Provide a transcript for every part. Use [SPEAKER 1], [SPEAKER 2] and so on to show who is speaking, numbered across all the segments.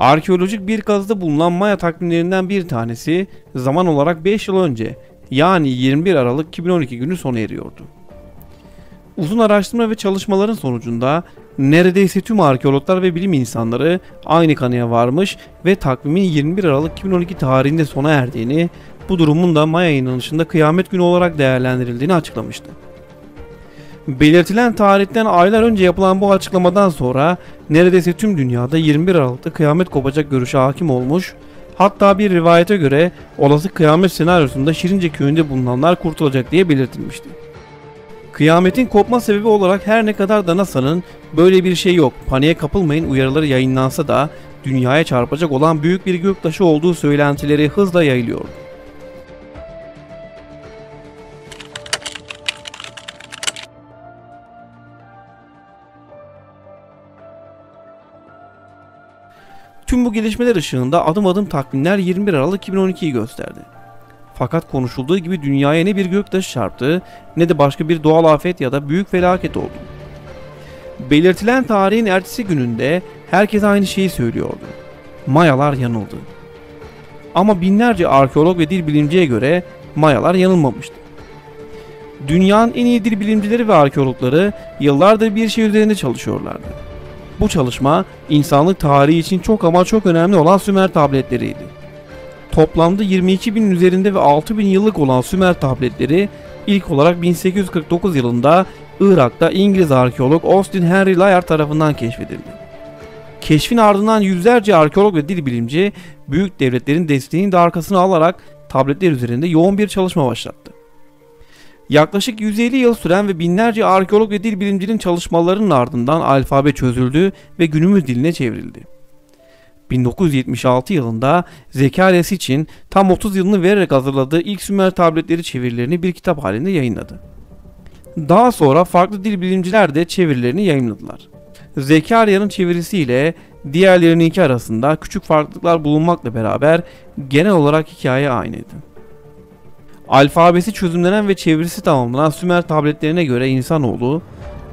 [SPEAKER 1] Arkeolojik bir kazıda bulunan Maya takvimlerinden bir tanesi zaman olarak 5 yıl önce, yani 21 Aralık 2012 günü sona eriyordu. Uzun araştırma ve çalışmaların sonucunda neredeyse tüm arkeologlar ve bilim insanları aynı kanıya varmış ve takvimin 21 Aralık 2012 tarihinde sona erdiğini, bu durumun da Maya inanışında kıyamet günü olarak değerlendirildiğini açıklamıştı. Belirtilen tarihten aylar önce yapılan bu açıklamadan sonra neredeyse tüm dünyada 21 Aralık'ta kıyamet kopacak görüşe hakim olmuş, hatta bir rivayete göre olası kıyamet senaryosunda Şirince köyünde bulunanlar kurtulacak diye belirtilmişti. Kıyametin kopma sebebi olarak her ne kadar da NASA'nın "böyle bir şey yok, paniğe kapılmayın" uyarıları yayınlansa da dünyaya çarpacak olan büyük bir göktaşı olduğu söylentileri hızla yayılıyordu. Tüm bu gelişmeler ışığında adım adım takvimler 21 Aralık 2012'yi gösterdi. Fakat konuşulduğu gibi dünyaya ne bir göktaşı çarptı ne de başka bir doğal afet ya da büyük felaket oldu. Belirtilen tarihin ertesi gününde herkes aynı şeyi söylüyordu. Mayalar yanıldı. Ama binlerce arkeolog ve dil bilimciye göre Mayalar yanılmamıştı. Dünyanın en iyi dil bilimcileri ve arkeologları yıllardır bir şey üzerinde çalışıyorlardı. Bu çalışma insanlık tarihi için çok ama çok önemli olan Sümer tabletleriydi. Toplamda 22.000 üzerinde ve 6.000 yıllık olan Sümer tabletleri ilk olarak 1849 yılında Irak'ta İngiliz arkeolog Austin Henry Layard tarafından keşfedildi. Keşfin ardından yüzlerce arkeolog ve dil bilimci büyük devletlerin desteğini de arkasına alarak tabletler üzerinde yoğun bir çalışma başlattı. Yaklaşık 150 yıl süren ve binlerce arkeolog ve dil bilimcinin çalışmalarının ardından alfabe çözüldü ve günümüz diline çevrildi. 1976 yılında Zecharia Sitchin tam 30 yılını vererek hazırladığı ilk Sümer tabletleri çevirilerini bir kitap halinde yayınladı. Daha sonra farklı dil bilimciler de çevirilerini yayınladılar. Zecharia'nın çevirisiyle diğerlerininki arasında küçük farklılıklar bulunmakla beraber genel olarak hikaye aynıydı. Alfabesi çözümlenen ve çevirisi tamamlanan Sümer tabletlerine göre insanoğlu,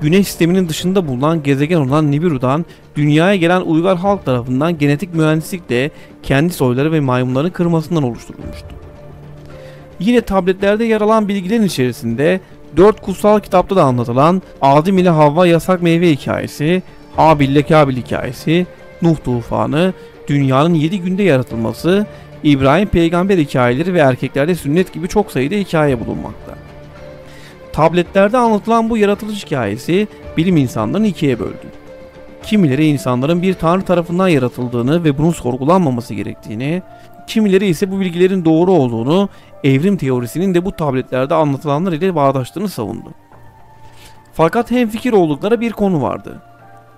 [SPEAKER 1] Güneş sisteminin dışında bulunan gezegen olan Nibiru'dan dünyaya gelen uygar halk tarafından genetik mühendislikle kendi soyları ve maymunların kırmasından oluşturulmuştu. Yine tabletlerde yer alan bilgilerin içerisinde 4 kutsal kitapta da anlatılan Adem ile Havva yasak meyve hikayesi, Habil ile Kabil hikayesi, Nuh tufanı, dünyanın 7 günde yaratılması, İbrahim peygamber hikayeleri ve erkeklerde sünnet gibi çok sayıda hikaye bulunmakta. Tabletlerde anlatılan bu yaratılış hikayesi bilim insanlarını ikiye böldü. Kimileri insanların bir tanrı tarafından yaratıldığını ve bunun sorgulanmaması gerektiğini, kimileri ise bu bilgilerin doğru olduğunu, evrim teorisinin de bu tabletlerde anlatılanlar ile bağdaştığını savundu. Fakat hemfikir oldukları bir konu vardı.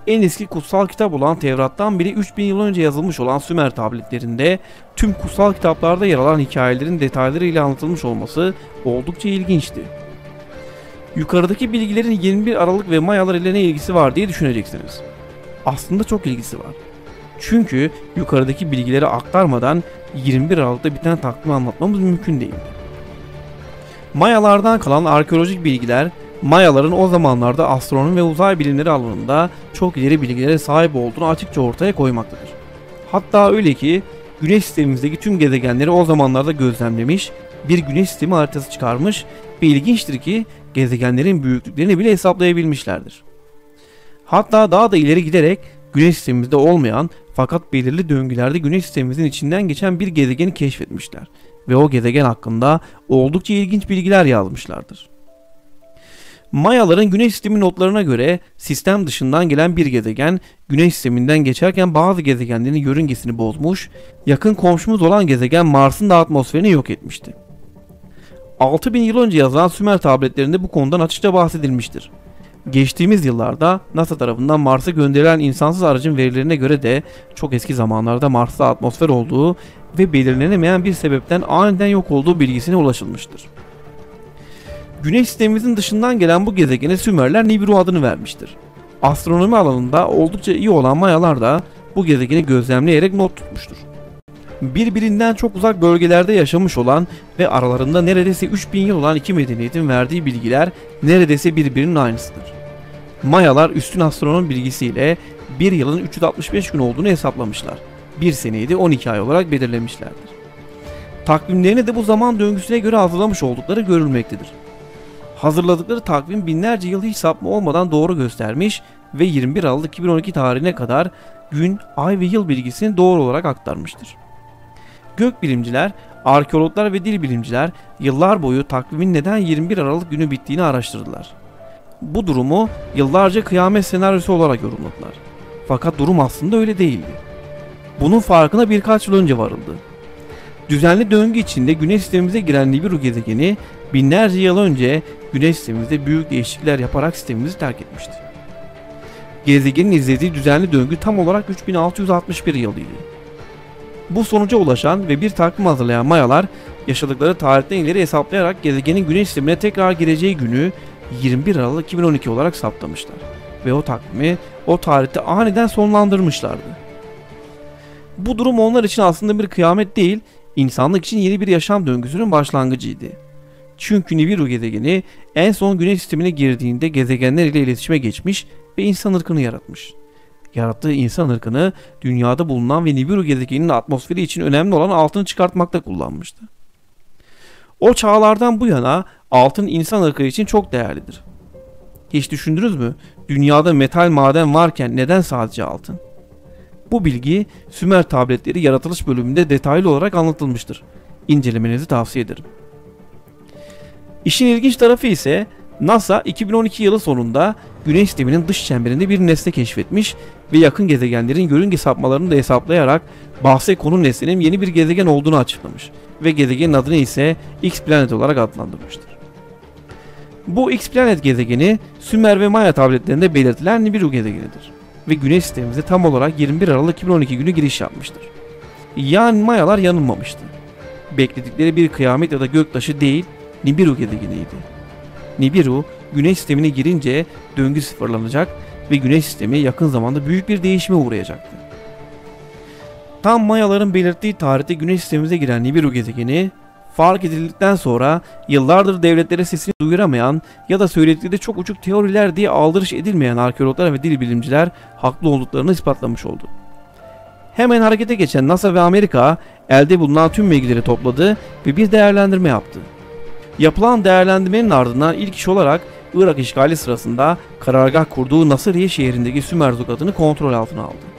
[SPEAKER 1] En eski kutsal kitap olan Tevrat'tan biri 3000 yıl önce yazılmış olan Sümer tabletlerinde tüm kutsal kitaplarda yer alan hikayelerin detayları ile anlatılmış olması oldukça ilginçti. Yukarıdaki bilgilerin 21 Aralık ve Mayalar ile ne ilgisi var diye düşüneceksiniz. Aslında çok ilgisi var. Çünkü yukarıdaki bilgileri aktarmadan 21 Aralık'ta biten takvimi anlatmamız mümkün değil. Mayalardan kalan arkeolojik bilgiler, Mayaların o zamanlarda astronomi ve uzay bilimleri alanında çok ileri bilgilere sahip olduğunu açıkça ortaya koymaktadır. Hatta öyle ki Güneş sistemimizdeki tüm gezegenleri o zamanlarda gözlemlemiş, bir Güneş sistemi haritası çıkarmış ve ilginçtir ki gezegenlerin büyüklüklerini bile hesaplayabilmişlerdir. Hatta daha da ileri giderek Güneş sistemimizde olmayan fakat belirli döngülerde Güneş sistemimizin içinden geçen bir gezegeni keşfetmişler ve o gezegen hakkında oldukça ilginç bilgiler yazmışlardır. Mayaların Güneş sistemi notlarına göre sistem dışından gelen bir gezegen Güneş sisteminden geçerken bazı gezegenlerin yörüngesini bozmuş, yakın komşumuz olan gezegen Mars'ın da atmosferini yok etmişti. 6000 yıl önce yazılan Sümer tabletlerinde bu konudan açıkça bahsedilmiştir. Geçtiğimiz yıllarda NASA tarafından Mars'a gönderilen insansız aracın verilerine göre de çok eski zamanlarda Mars'ta atmosfer olduğu ve belirlenemeyen bir sebepten aniden yok olduğu bilgisine ulaşılmıştır. Güneş sistemimizin dışından gelen bu gezegene Sümerler Nibiru adını vermiştir. Astronomi alanında oldukça iyi olan Mayalar da bu gezegeni gözlemleyerek not tutmuştur. Birbirinden çok uzak bölgelerde yaşamış olan ve aralarında neredeyse 3000 yıl olan iki medeniyetin verdiği bilgiler neredeyse birbirinin aynısıdır. Mayalar üstün astronom bilgisiyle bir yılın 365 gün olduğunu hesaplamışlar 1 seneyi de 12 ay olarak belirlemişlerdir. Takvimlerini de bu zaman döngüsüne göre hazırlamış oldukları görülmektedir. Hazırladıkları takvim binlerce yıl hiç sapma olmadan doğru göstermiş ve 21 Aralık 2012 tarihine kadar gün, ay ve yıl bilgisini doğru olarak aktarmıştır. Gökbilimciler, arkeologlar ve dil bilimciler yıllar boyu takvimin neden 21 Aralık günü bittiğini araştırdılar. Bu durumu yıllarca kıyamet senaryosu olarak yorumladılar. Fakat durum aslında öyle değildi. Bunun farkına birkaç yıl önce varıldı. Düzenli döngü içinde Güneş sistemimize giren Nibiru gezegeni binlerce yıl önce Güneş sistemimizde büyük değişiklikler yaparak sistemimizi terk etmişti. Gezegenin izlediği düzenli döngü tam olarak 3661 yılıydı. Bu sonuca ulaşan ve bir takvim hazırlayan Mayalar yaşadıkları tarihten ileri hesaplayarak gezegenin Güneş sistemine tekrar gireceği günü 21 Aralık 2012 olarak saptamışlar ve o takvimi o tarihte aniden sonlandırmışlardı. Bu durum onlar için aslında bir kıyamet değil, insanlık için yeni bir yaşam döngüsünün başlangıcıydı. Çünkü Nibiru gezegeni en son Güneş sistemine girdiğinde gezegenler ile iletişime geçmiş ve insan ırkını yaratmış. Yarattığı insan ırkını dünyada bulunan ve Nibiru gezegeninin atmosferi için önemli olan altını çıkartmakta kullanmıştı. O çağlardan bu yana altın insan ırkı için çok değerlidir. Hiç düşündünüz mü? Dünyada metal maden varken neden sadece altın? Bu bilgi Sümer tabletleri yaratılış bölümünde detaylı olarak anlatılmıştır. İncelemenizi tavsiye ederim. İşin ilginç tarafı ise NASA 2012 yılı sonunda Güneş sisteminin dış çemberinde bir nesne keşfetmiş ve yakın gezegenlerin yörünge sapmalarını da hesaplayarak bahse konu nesnenin yeni bir gezegen olduğunu açıklamış ve gezegenin adını ise X-Planet olarak adlandırmıştır. Bu X-Planet gezegeni Sümer ve Maya tabletlerinde belirtilen Nibiru gezegenidir ve Güneş sistemimize tam olarak 21 Aralık 2012 günü giriş yapmıştır. Yani Mayalar yanılmamıştı. Bekledikleri bir kıyamet ya da göktaşı değil, Nibiru gezegeniydi. Nibiru, Güneş sistemine girince döngü sıfırlanacak ve Güneş sistemi yakın zamanda büyük bir değişime uğrayacaktı. Tam Mayaların belirttiği tarihte Güneş sistemimize giren Nibiru gezegeni, fark edildikten sonra yıllardır devletlere sesini duyuramayan ya da söyledikleri çok uçuk teoriler diye aldırış edilmeyen arkeologlar ve dil bilimciler haklı olduklarını ispatlamış oldu. Hemen harekete geçen NASA ve Amerika elde bulunan tüm bilgileri topladı ve bir değerlendirme yaptı. Yapılan değerlendirmenin ardından ilk iş olarak Irak işgali sırasında karargah kurduğu Nasiriye şehrindeki Sümerzuk adını kontrol altına aldı.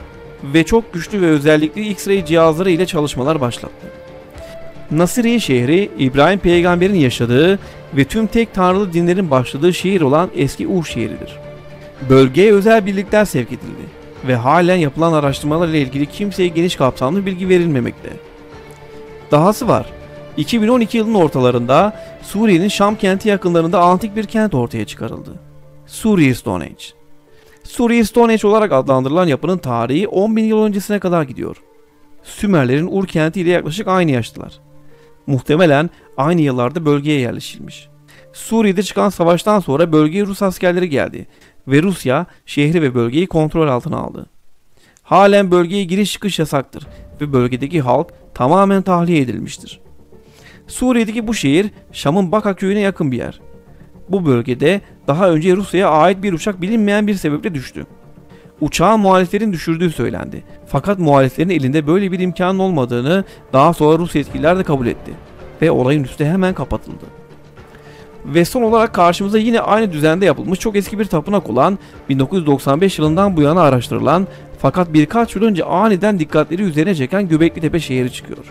[SPEAKER 1] Ve çok güçlü ve özellikli X-ray cihazları ile çalışmalar başlattı. Nasiriye şehri İbrahim peygamberin yaşadığı ve tüm tek tanrılı dinlerin başladığı şehir olan eski Ur şehridir. Bölgeye özel birlikler sevk edildi ve halen yapılan araştırmalar ile ilgili kimseye geniş kapsamlı bilgi verilmemekte. Dahası var. 2012 yılının ortalarında Suriye'nin Şam kenti yakınlarında antik bir kent ortaya çıkarıldı. Suriye Stonehenge. Suriye Stonehenge olarak adlandırılan yapının tarihi 10.000 yıl öncesine kadar gidiyor. Sümerlerin Ur kenti ile yaklaşık aynı yaştılar. Muhtemelen aynı yıllarda bölgeye yerleşilmiş. Suriye'de çıkan savaştan sonra bölgeye Rus askerleri geldi ve Rusya şehri ve bölgeyi kontrol altına aldı. Halen bölgeye giriş çıkış yasaktır ve bölgedeki halk tamamen tahliye edilmiştir. Suriye'deki bu şehir Şam'ın Baka köyüne yakın bir yer. Bu bölgede daha önce Rusya'ya ait bir uçak bilinmeyen bir sebeple düştü. Uçağı muhaliflerin düşürdüğü söylendi. Fakat muhaliflerin elinde böyle bir imkanın olmadığını daha sonra Rus yetkililer de kabul etti. Ve olayın üstü hemen kapatıldı. Ve son olarak karşımıza yine aynı düzende yapılmış çok eski bir tapınak olan 1995 yılından bu yana araştırılan fakat birkaç yıl önce aniden dikkatleri üzerine çeken Göbeklitepe şehri çıkıyor.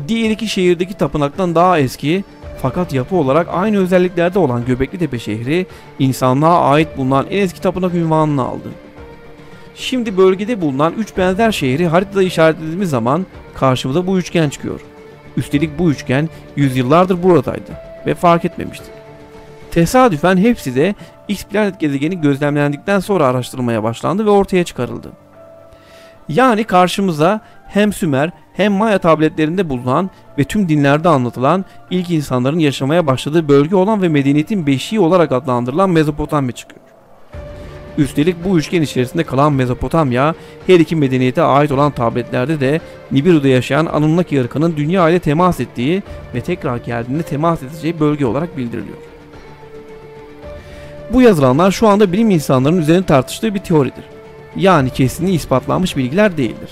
[SPEAKER 1] Diğer iki şehirdeki tapınaktan daha eski fakat yapı olarak aynı özelliklerde olan Göbeklitepe şehri insanlığa ait bulunan en eski tapınak unvanını aldı. Şimdi bölgede bulunan 3 benzer şehri haritada işaretlediğimiz zaman karşımıza bu üçgen çıkıyor. Üstelik bu üçgen yüzyıllardır buradaydı ve fark etmemiştik. Tesadüfen hepsi de X-Planet gezegeni gözlemlendikten sonra araştırılmaya başlandı ve ortaya çıkarıldı. Yani karşımıza hem Sümer hem Maya tabletlerinde bulunan ve tüm dinlerde anlatılan ilk insanların yaşamaya başladığı bölge olan ve medeniyetin beşiği olarak adlandırılan Mezopotamya çıkıyor. Üstelik bu üçgen içerisinde kalan Mezopotamya her iki medeniyete ait olan tabletlerde de Nibiru'da yaşayan Anunnaki ırkının dünya ile temas ettiği ve tekrar geldiğinde temas edeceği bölge olarak bildiriliyor. Bu yazılanlar şu anda bilim insanlarının üzerine tartıştığı bir teoridir. Yani kesinliği ispatlanmış bilgiler değildir.